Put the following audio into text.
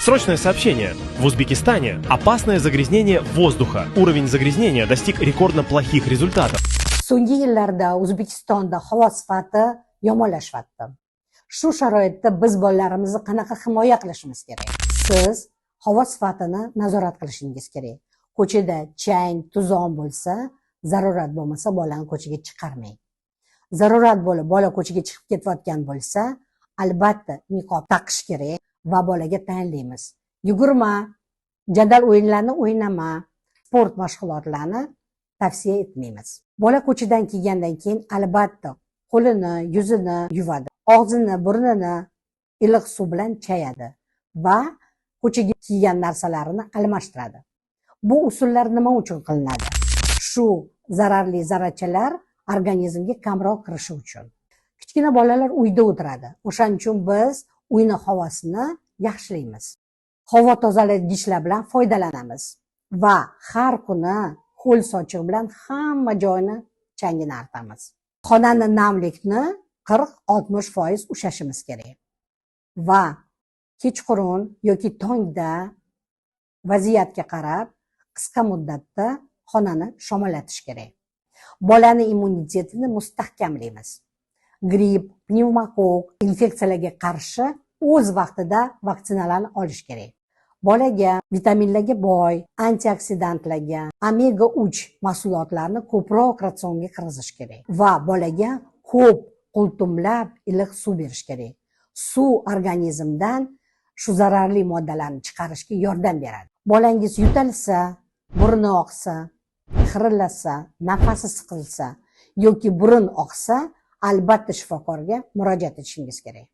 Срочное сообщение. В Узбекистане опасное загрязнение воздуха. Уровень загрязнения достиг рекордно плохих результатов. So'nggi yillarda O'zbekistonda havo sifati yomonlashyapti. Shu sharoitda biz bolalarimizni qanaqa himoya qilishimiz kerak? Siz havo sifatini nazorat qilishingiz kerak. Ko'chada chang, to'zon bo'lsa, zarurat bo'lmasa bolani ko'chaga chiqarmang. Zarurat bo'lib bola ko'chaga chiqib ketayotgan bo'lsa, albatta niqob taqish kerak va bolaga tayinlaymiz. Yugurma, jadal o'yinlarni o'ynama, sport mashg'ulotlarini tavsiya etmaymiz. Bola ko'chadan kelgandan keyin albatta qo'lini, yuzini yuvadi, og'zini, burnini iliq suv bilan chayadi va ko'chaga kiygan narsalarini almashtiradi. Bu usullar nima uchun qilinadi? Shu zararli zarrachalar organizmga kamroq kirishi uchun. Kichkina bolalar uyda o'tiradi. O'shaning uchun biz uyni havosini yaxshilaymiz. Havo tozalagichlar bilan foydalanamiz va har kuni ho'l sochiq bilan hamma joyini changini artamiz. Xonani namlikni 40-60% ushlashimiz kerak. Va kechqurun yoki tongda vaziyatga qarab qisqa muddatda xonani shamollatish kerak. Bolani immunitetini mustahkamlaymiz. Gripp, pnevmokok infeksiyalarga qarshi o'z vaqtida vaksinalarni olish kerak. Bolaga vitaminlarga boy, antioksidantlarga, omega 3 mahsulotlarni ko'proq ratsionga kirgizish kerak va bolaga ko'p qultumlab iliq suv berish kerak. Suv organizmdan shu zararli moddalarni chiqarishga yordam beradi. Bolangiz yutalsa, burni oqsa, xirillasa, nafasi siqilsa yoki burun oqsa, albatta shifokorga murojaat etishingiz kerak.